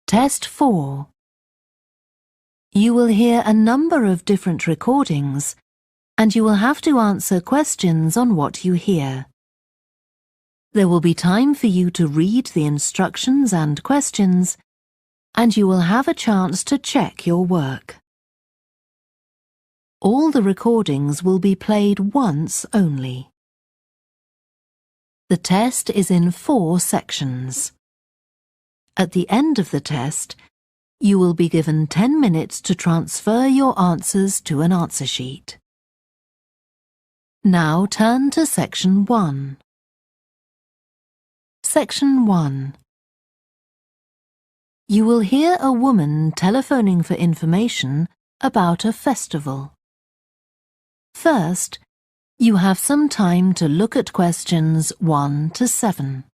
Test 4. You will hear a number of different recordings, and you will have to answer questions on what you hear. There will be time for you to read the instructions and questions, and you will have a chance to check your work. All the recordings will be played once only. The test is in 4 sections. At the end of the test, you will be given 10 minutes to transfer your answers to an answer sheet. Now turn to Section 1. Section 1. You will hear a woman telephoning for information about a festival. First, you have some time to look at questions 1 to 7.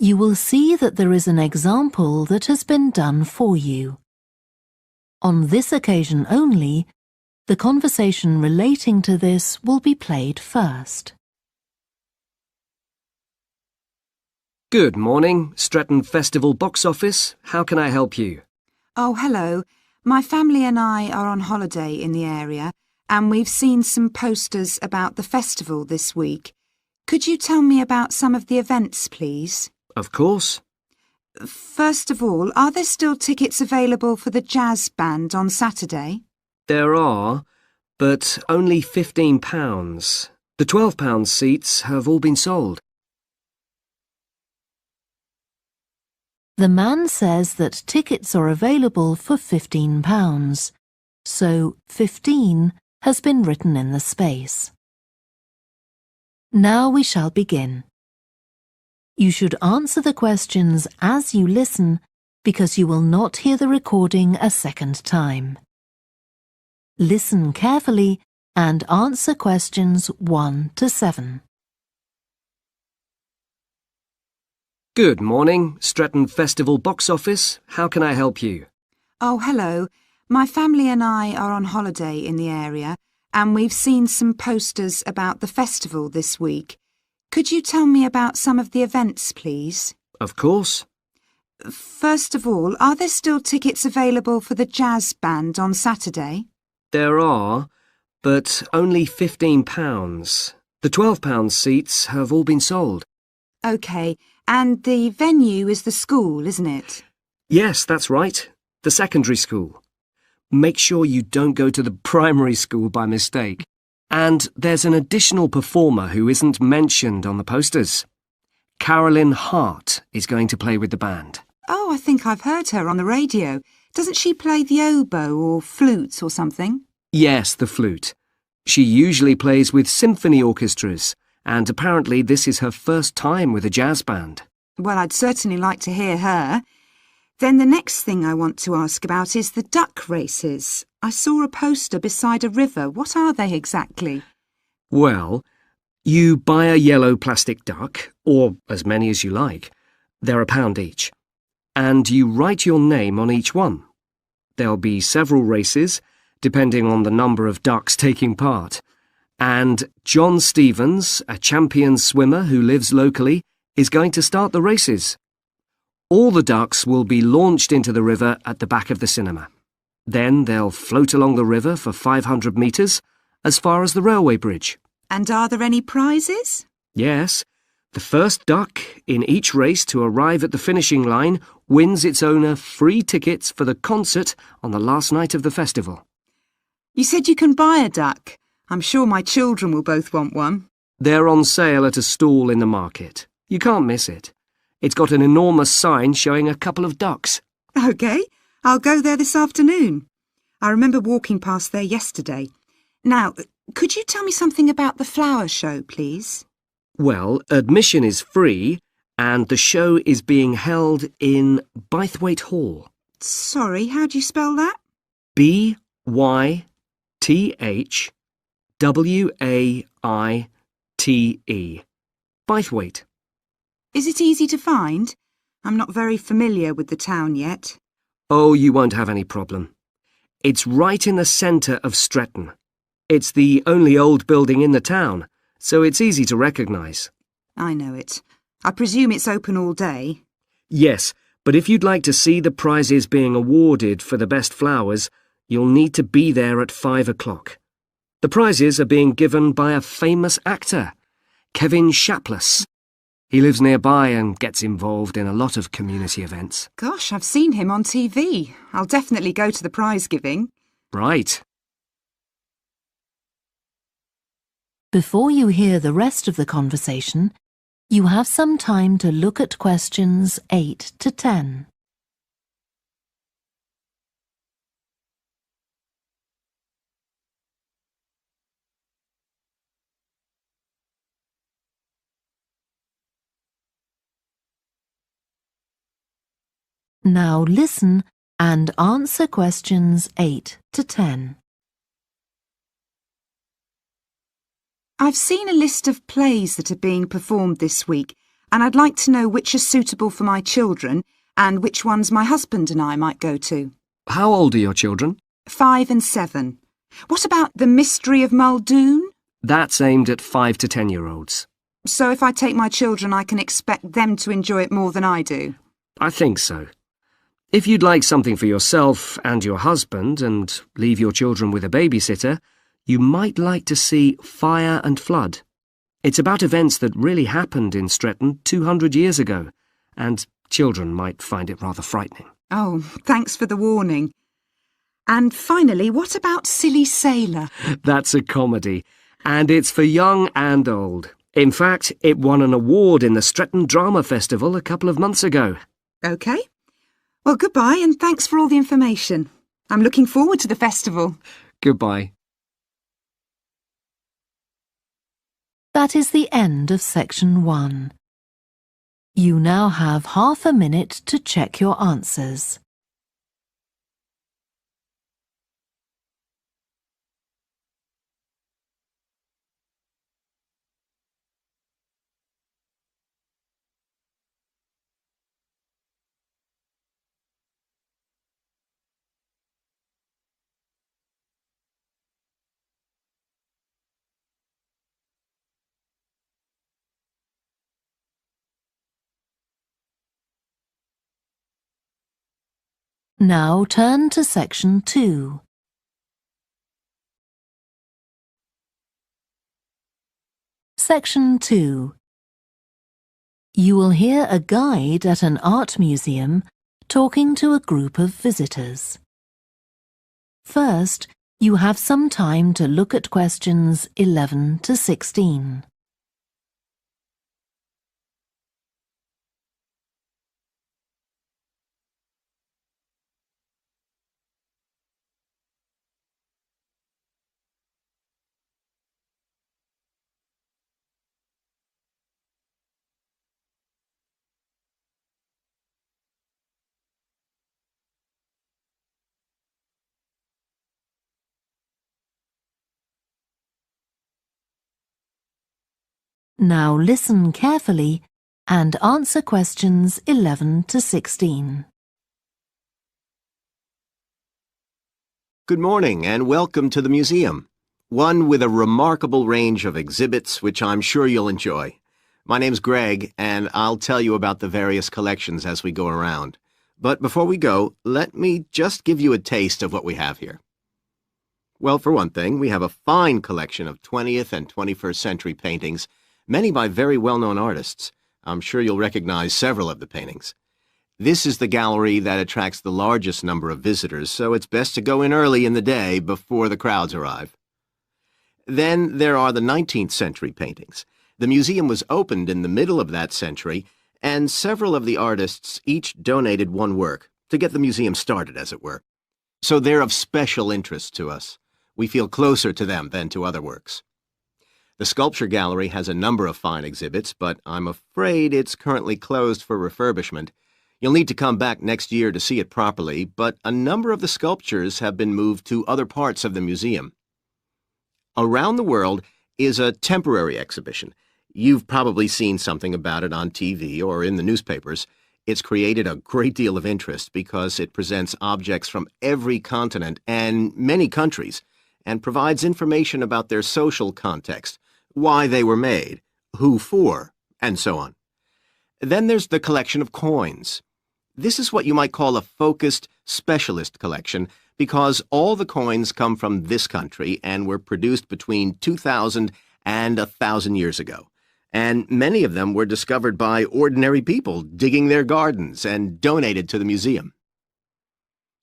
You will see that there is an example that has been done for you. On this occasion only, the conversation relating to this will be played first. Good morning, Stretton Festival box office. How can I help you? Oh, hello. My family and I are on holiday in the area, and we've seen some posters about the festival this week. Could you tell me about some of the events, please? Of course. First of all, are there still tickets available for the jazz band on Saturday? There are, but only £15. The £12 seats have all been sold. The man says that tickets are available for £15, so 15 has been written in the space. Now we shall begin. You should answer the questions as you listen because you will not hear the recording a second time. Listen carefully and answer questions 1 to 7. Good morning, Stretton Festival box office. How can I help you? Oh, hello. My family and I are on holiday in the area, and we've seen some posters about the festival this week. Could you tell me about some of the events, please? Of course. First of all, are there still tickets available for the jazz band on Saturday? There are, but only £15. The £12 seats have all been sold. OK, and the venue is the school, isn't it? Yes, that's right. The secondary school. Make sure you don't go to the primary school by mistake. And there's an additional performer who isn't mentioned on the posters. Carolyn Hart is going to play with the band. Oh, I think I've heard her on the radio. Doesn't she play the oboe or flute or something? Yes, the flute. She usually plays with symphony orchestras, and apparently this is her first time with a jazz band. Well, I'd certainly like to hear her. Then the next thing I want to ask about is the duck races. I saw a poster beside a river. What are they exactly? Well, you buy a yellow plastic duck, or as many as you like. They're £1 each. And you write your name on each one. There'll be several races, depending on the number of ducks taking part. And John Stevens, a champion swimmer who lives locally, is going to start the races. All the ducks will be launched into the river at the back of the cinema. Then they'll float along the river for 500 metres, as far as the railway bridge. And are there any prizes? Yes. The first duck in each race to arrive at the finishing line wins its owner free tickets for the concert on the last night of the festival. You said you can buy a duck. I'm sure my children will both want one. They're on sale at a stall in the market. You can't miss it. It's got an enormous sign showing a couple of ducks. OK, I'll go there this afternoon. I remember walking past there yesterday. Now, could you tell me something about the flower show, please? Well, admission is free and the show is being held in Bythwaite Hall. Sorry, how do you spell that? Bythwaite. Bythwaite. Is it easy to find? I'm not very familiar with the town yet. Oh, you won't have any problem. It's right in the centre of Stretton. It's the only old building in the town, so it's easy to recognise. I know it. I presume it's open all day. Yes, but if you'd like to see the prizes being awarded for the best flowers, you'll need to be there at 5 o'clock. The prizes are being given by a famous actor, Kevin Shapless. He lives nearby and gets involved in a lot of community events. Gosh, I've seen him on TV. I'll definitely go to the prize giving. Right. Before you hear the rest of the conversation, you have some time to look at questions 8 to 10. Now listen and answer questions 8 to 10. I've seen a list of plays that are being performed this week, and I'd like to know which are suitable for my children and which ones my husband and I might go to. How old are your children? 5 and 7. What about The Mystery of Muldoon? That's aimed at 5 to 10-year-olds. So if I take my children, I can expect them to enjoy it more than I do? I think so. If you'd like something for yourself and your husband and leave your children with a babysitter, you might like to see Fire and Flood. It's about events that really happened in Stretton 200 years ago, and children might find it rather frightening. Oh, thanks for the warning. And finally, what about Silly Sailor? That's a comedy, and it's for young and old. In fact, it won an award in the Stretton Drama Festival a couple of months ago. OK. Well, goodbye and thanks for all the information. I'm looking forward to the festival. Goodbye. That is the end of section 1. You now have half a minute to check your answers. Now turn to section 2. Section 2. You will hear a guide at an art museum talking to a group of visitors. First, you have some time to look at questions 11 to 16. Now listen carefully and answer questions 11 to 16. Good morning and welcome to the museum, one with a remarkable range of exhibits which I'm sure you'll enjoy. My name's Greg and I'll tell you about the various collections as we go around. But before we go, let me just give you a taste of what we have here. Well, for one thing, we have a fine collection of 20th and 21st century paintings, many by very well-known artists. I'm sure you'll recognize several of the paintings. This is the gallery that attracts the largest number of visitors, so it's best to go in early in the day before the crowds arrive. Then there are the 19th century paintings. The museum was opened in the middle of that century, and several of the artists each donated one work to get the museum started, as it were. So they're of special interest to us. We feel closer to them than to other works. The sculpture gallery has a number of fine exhibits, but I'm afraid it's currently closed for refurbishment. You'll need to come back next year to see it properly, but a number of the sculptures have been moved to other parts of the museum. Around the World is a temporary exhibition. You've probably seen something about it on TV or in the newspapers. It's created a great deal of interest because it presents objects from every continent and many countries and provides information about their social context, why they were made, who for, and so on. Then there's the collection of coins. This is what you might call a focused specialist collection because all the coins come from this country and were produced between 2,000 and 1,000 years ago. And many of them were discovered by ordinary people digging their gardens and donated to the museum.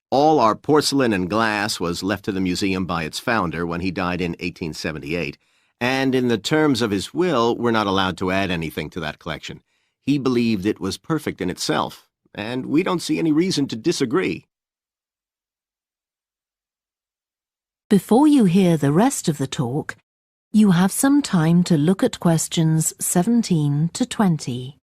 All our porcelain and glass was left to the museum by its founder when he died in 1878, and in the terms of his will, we're not allowed to add anything to that collection. He believed it was perfect in itself, and we don't see any reason to disagree. Before you hear the rest of the talk, you have some time to look at questions 17 to 20.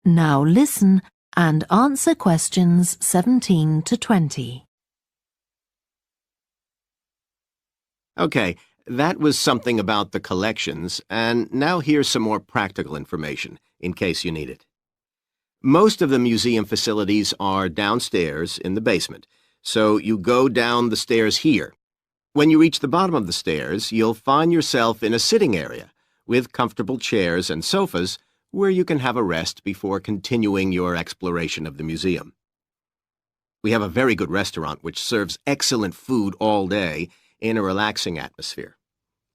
Now listen and answer questions 17 to 20. Okay, that was something about the collections, and now here's some more practical information, in case you need it. Most of the museum facilities are downstairs in the basement, so you go down the stairs here. When you reach the bottom of the stairs, you'll find yourself in a sitting area with comfortable chairs and sofas where you can have a rest before continuing your exploration of the museum. We have a very good restaurant which serves excellent food all day in a relaxing atmosphere.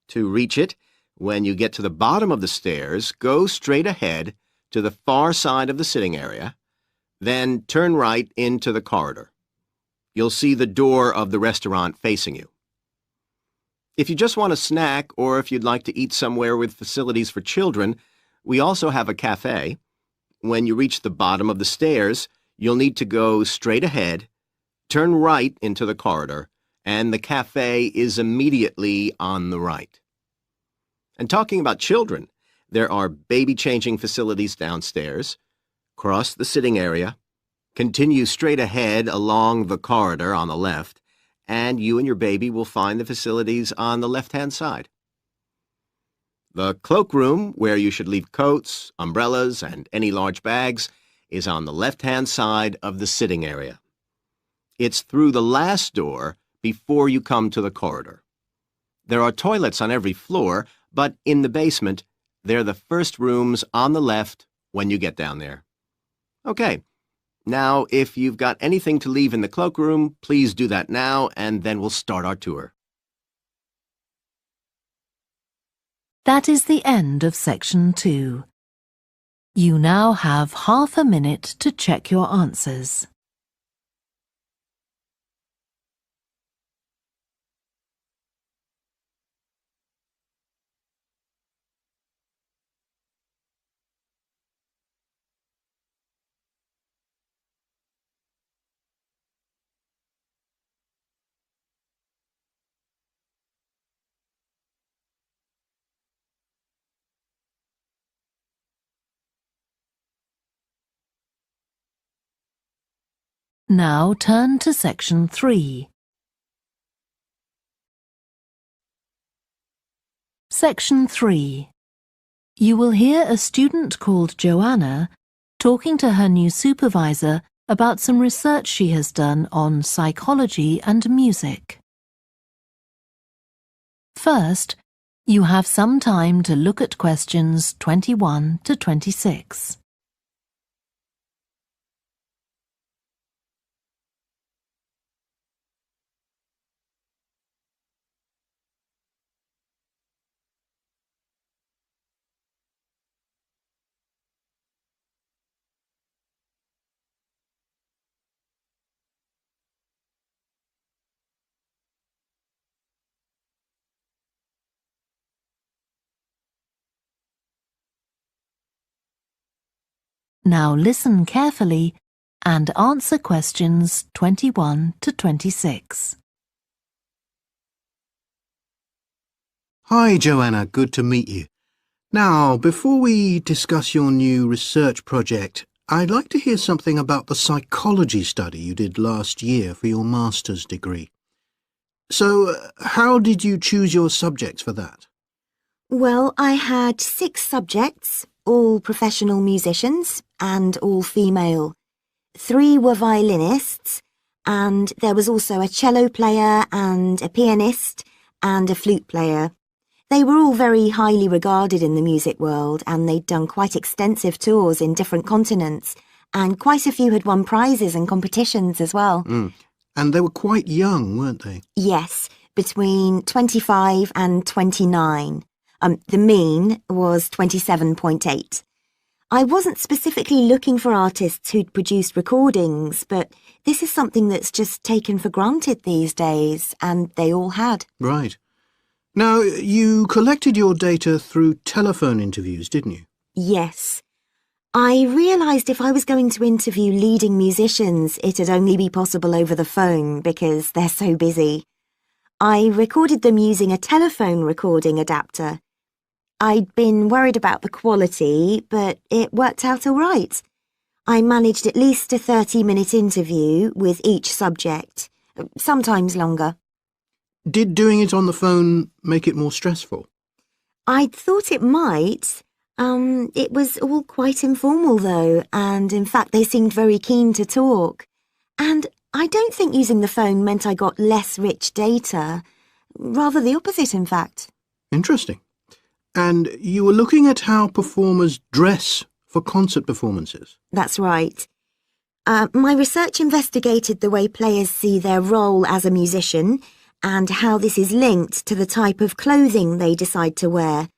To reach it, when you get to the bottom of the stairs, go straight ahead to the far side of the sitting area, then turn right into the corridor. You'll see the door of the restaurant facing you. If you just want a snack or if you'd like to eat somewhere with facilities for children, we also have a cafe. When you reach the bottom of the stairs, you'll need to go straight ahead, turn right into the corridor, and the cafe is immediately on the right. And talking about children, there are baby-changing facilities downstairs. Cross the sitting area, continue straight ahead along the corridor on the left, and you and your baby will find the facilities on the left-hand side. The cloakroom, where you should leave coats, umbrellas, and any large bags, is on the left-hand side of the sitting area. It's through the last door before you come to the corridor. There are toilets on every floor, but in the basement, they're the first rooms on the left when you get down there. Okay, now if you've got anything to leave in the cloakroom, please do that now, and then we'll start our tour. That is the end of section 2. You now have half a minute to check your answers. Now turn to section 3. Section 3. You will hear a student called Joanna talking to her new supervisor about some research she has done on psychology and music. First, you have some time to look at questions 21 to 26. Now listen carefully and answer questions 21 to 26. Hi, Joanna. Good to meet you. Now, before we discuss your new research project, I'd like to hear something about the psychology study you did last year for your master's degree. So, how did you choose your subjects for that? Well, I had 6 subjects, all professional musicians and all female. 3 were violinists, and there was also a cello player and a pianist and a flute player. They were all very highly regarded in the music world, and they'd done quite extensive tours in different continents, and quite a few had won prizes and competitions as well. And they were quite young, weren't they? Yes, between 25 and 29. The mean was 27.8. I wasn't specifically looking for artists who'd produced recordings, but this is something that's just taken for granted these days, and they all had. Right. Now, you collected your data through telephone interviews, didn't you? Yes. I realised if I was going to interview leading musicians, it'd only be possible over the phone because they're so busy. I recorded them using a telephone recording adapter. I'd been worried about the quality, but it worked out all right. I managed at least a 30-minute interview with each subject, sometimes longer. Did doing it on the phone make it more stressful? I'd thought it might. It was all quite informal, though, and in fact they seemed very keen to talk. And I don't think using the phone meant I got less rich data. Rather the opposite, in fact. Interesting. And you were looking at how performers dress for concert performances? That's right. My research investigated the way players see their role as a musician and how this is linked to the type of clothing they decide to wear.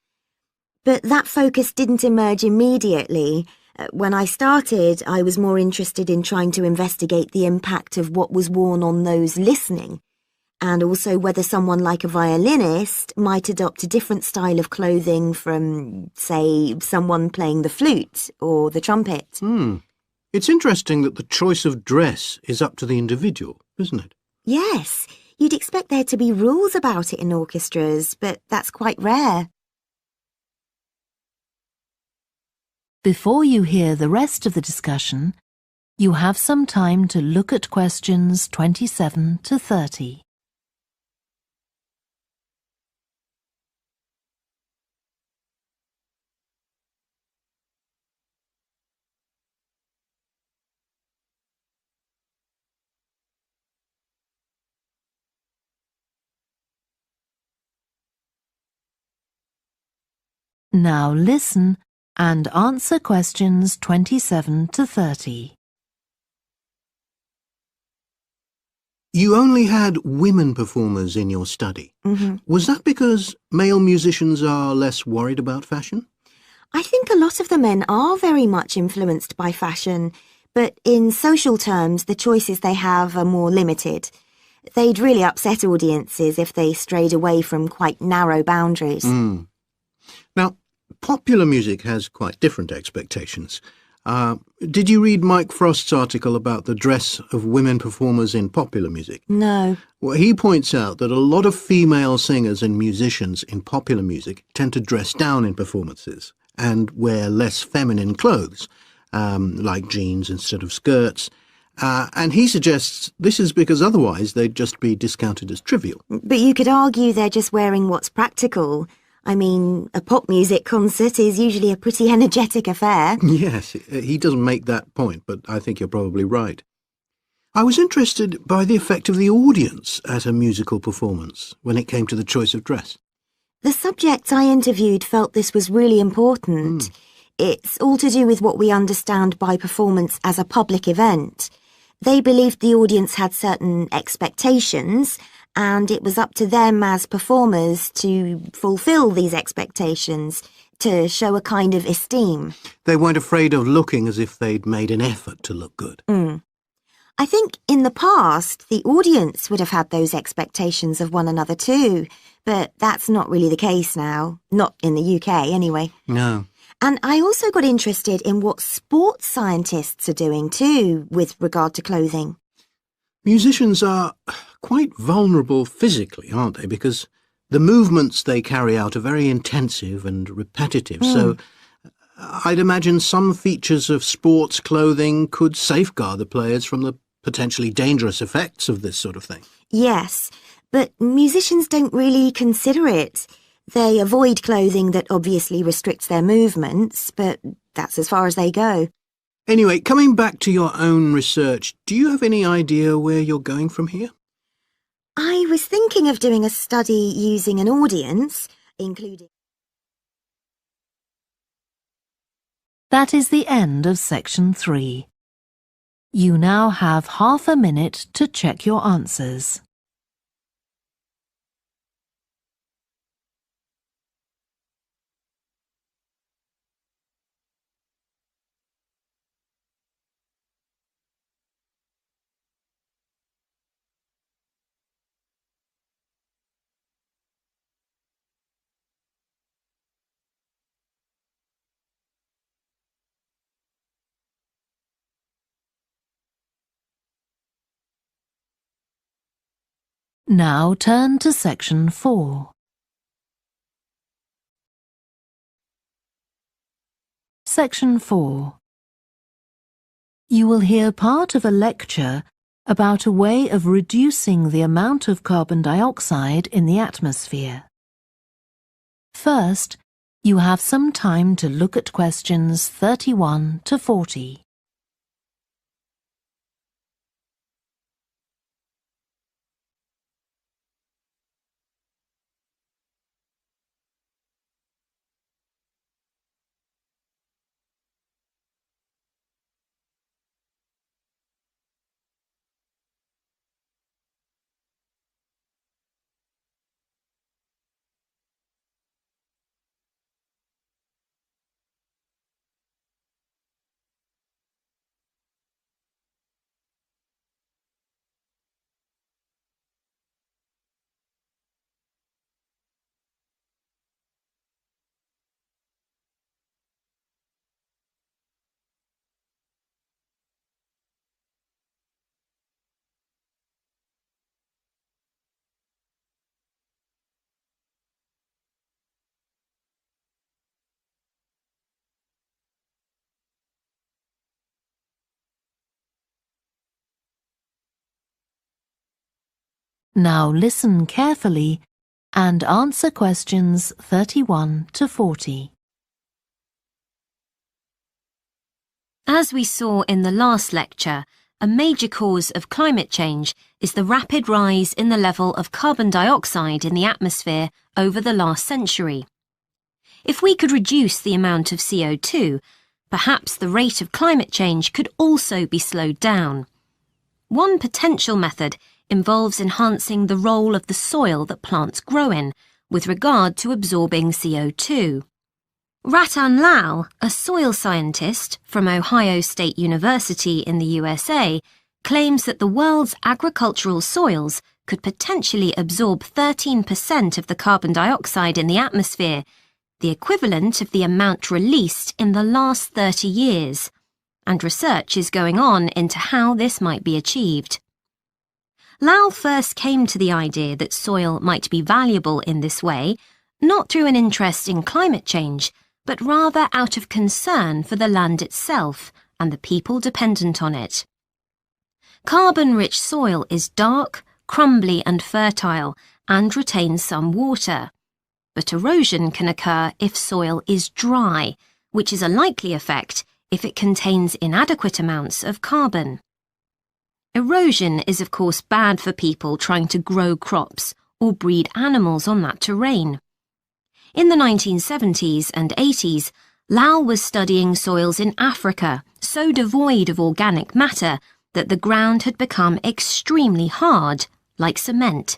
But that focus didn't emerge immediately. When I started, I was more interested in trying to investigate the impact of what was worn on those listening, and also whether someone like a violinist might adopt a different style of clothing from, say, someone playing the flute or the trumpet. It's interesting that the choice of dress is up to the individual, isn't it? Yes, you'd expect there to be rules about it in orchestras, but that's quite rare. Before you hear the rest of the discussion, you have some time to look at questions 27 to 30. Now listen and answer questions 27 to 30. You only had women performers in your study. Was that because male musicians are less worried about fashion? I think a lot of the men are very much influenced by fashion, but in social terms, the choices they have are more limited. They'd really upset audiences if they strayed away from quite narrow boundaries. Now, popular music has quite different expectations. Did you read Mike Frost's article about the dress of women performers in popular music? No. Well, he points out that a lot of female singers and musicians in popular music tend to dress down in performances and wear less feminine clothes, like jeans instead of skirts. And he suggests this is because otherwise they'd just be discounted as trivial. But you could argue they're just wearing what's practical. I mean, a pop music concert is usually a pretty energetic affair. Yes, he doesn't make that point, but I think you're probably right. I was interested by the effect of the audience at a musical performance when it came to the choice of dress. The subjects I interviewed felt this was really important. It's all to do with what we understand by performance as a public event. They believed the audience had certain expectations, and it was up to them as performers to fulfil these expectations, to show a kind of esteem. They weren't afraid of looking as if they'd made an effort to look good. I think in the past, the audience would have had those expectations of one another too, but that's not really the case now. Not in the UK, anyway. No. And I also got interested in what sports scientists are doing too with regard to clothing. Musicians are quite vulnerable physically, aren't they? Because the movements they carry out are very intensive and repetitive. So I'd imagine some features of sports clothing could safeguard the players from the potentially dangerous effects of this sort of thing. Yes, but musicians don't really consider it. They avoid clothing that obviously restricts their movements, but that's as far as they go. Anyway, coming back to your own research, do you have any idea where you're going from here? I was thinking of doing a study using an audience, including... That is the end of section 3. You now have half a minute to check your answers. Now turn to section 4. Section 4. You will hear part of a lecture about a way of reducing the amount of carbon dioxide in the atmosphere. First, you have some time to look at questions 31 to 40. Now listen carefully and answer questions 31 to 40. As we saw in the last lecture, a major cause of climate change is the rapid rise in the level of carbon dioxide in the atmosphere over the last century. If we could reduce the amount of CO2, perhaps the rate of climate change could also be slowed down. One potential method involves enhancing the role of the soil that plants grow in with regard to absorbing CO2. Ratan Lal, a soil scientist from Ohio State University in the USA, claims that the world's agricultural soils could potentially absorb 13% of the carbon dioxide in the atmosphere, the equivalent of the amount released in the last 30 years, and research is going on into how this might be achieved. Lal first came to the idea that soil might be valuable in this way, not through an interest in climate change, but rather out of concern for the land itself and the people dependent on it. Carbon-rich soil is dark, crumbly and fertile and retains some water. But erosion can occur if soil is dry, which is a likely effect if it contains inadequate amounts of carbon. Erosion is of course bad for people trying to grow crops or breed animals on that terrain. In the 1970s and 80s, Lal was studying soils in Africa so devoid of organic matter that the ground had become extremely hard, like cement.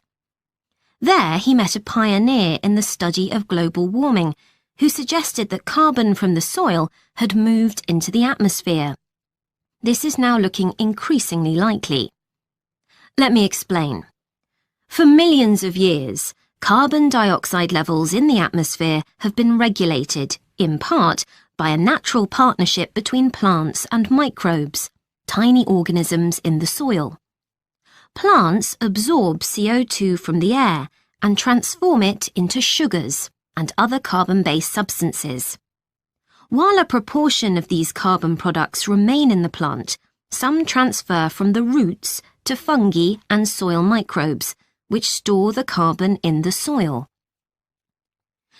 There he met a pioneer in the study of global warming who suggested that carbon from the soil had moved into the atmosphere. This is now looking increasingly likely. Let me explain. For millions of years, carbon dioxide levels in the atmosphere have been regulated, in part, by a natural partnership between plants and microbes, tiny organisms in the soil. Plants absorb CO2 from the air and transform it into sugars and other carbon-based substances. While a proportion of these carbon products remain in the plant, some transfer from the roots to fungi and soil microbes, which store the carbon in the soil.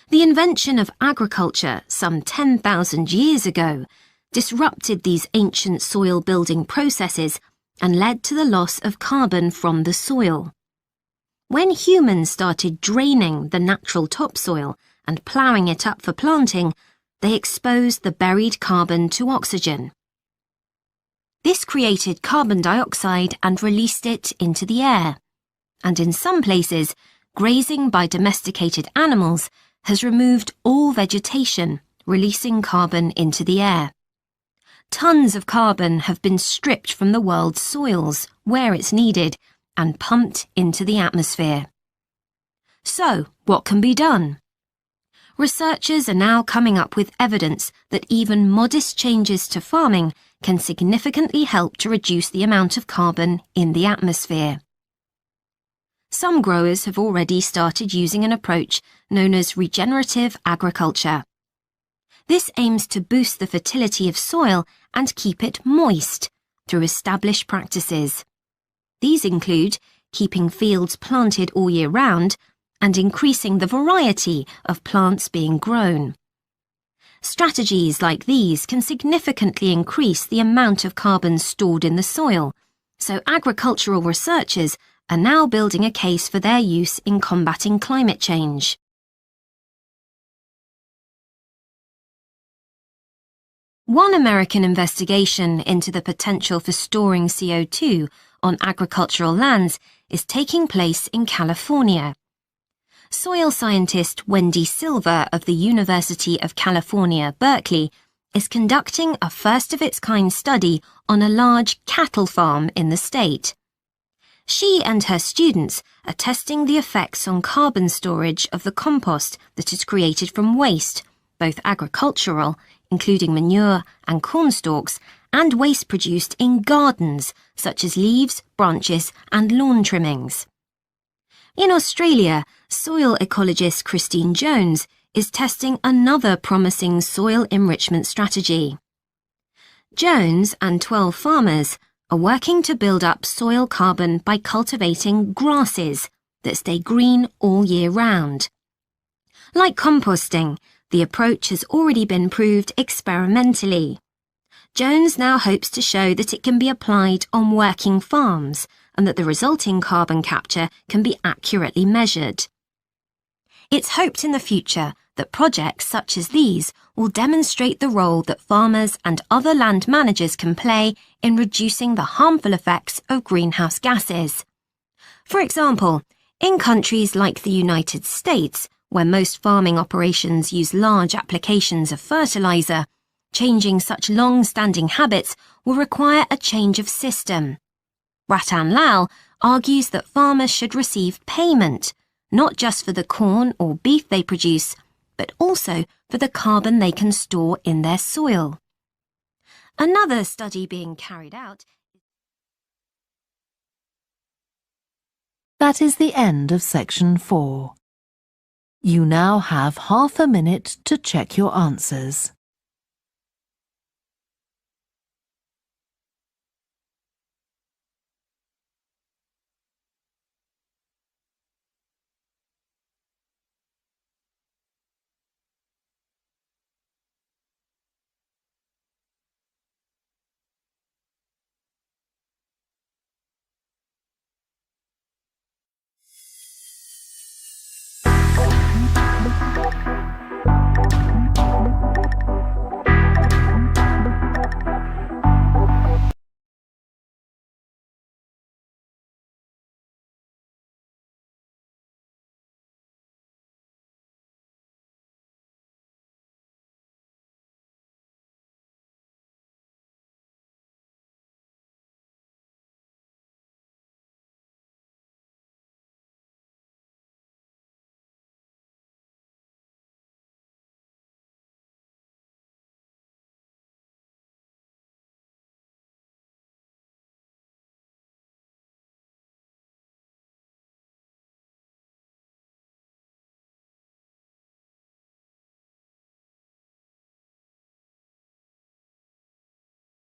The invention of agriculture some 10,000 years ago disrupted these ancient soil-building processes and led to the loss of carbon from the soil. When humans started draining the natural topsoil and ploughing it up for planting, they exposed the buried carbon to oxygen. This created carbon dioxide and released it into the air. And in some places, grazing by domesticated animals has removed all vegetation, releasing carbon into the air. Tons of carbon have been stripped from the world's soils, where it's needed, and pumped into the atmosphere. So, what can be done? Researchers are now coming up with evidence that even modest changes to farming can significantly help to reduce the amount of carbon in the atmosphere. Some growers have already started using an approach known as regenerative agriculture. This aims to boost the fertility of soil and keep it moist through established practices. These include keeping fields planted all year round and increasing the variety of plants being grown. Strategies like these can significantly increase the amount of carbon stored in the soil, so agricultural researchers are now building a case for their use in combating climate change. One American investigation into the potential for storing CO2 on agricultural lands is taking place in California. Soil scientist Wendy Silver of the University of California, Berkeley, is conducting a first-of-its-kind study on a large cattle farm in the state. She and her students are testing the effects on carbon storage of the compost that is created from waste, both agricultural, including manure and corn stalks, and waste produced in gardens, such as leaves, branches, and lawn trimmings. In Australia, soil ecologist Christine Jones is testing another promising soil enrichment strategy. Jones and 12 farmers are working to build up soil carbon by cultivating grasses that stay green all year round. Like composting, the approach has already been proved experimentally. Jones now hopes to show that it can be applied on working farms and that the resulting carbon capture can be accurately measured. It's hoped in the future that projects such as these will demonstrate the role that farmers and other land managers can play in reducing the harmful effects of greenhouse gases. For example, in countries like the United States, where most farming operations use large applications of fertilizer, changing such long-standing habits will require a change of system. Ratan Lal argues that farmers should receive payment, not just for the corn or beef they produce, but also for the carbon they can store in their soil. Another study being carried out. That is the end of section 4. You now have half a minute to check your answers.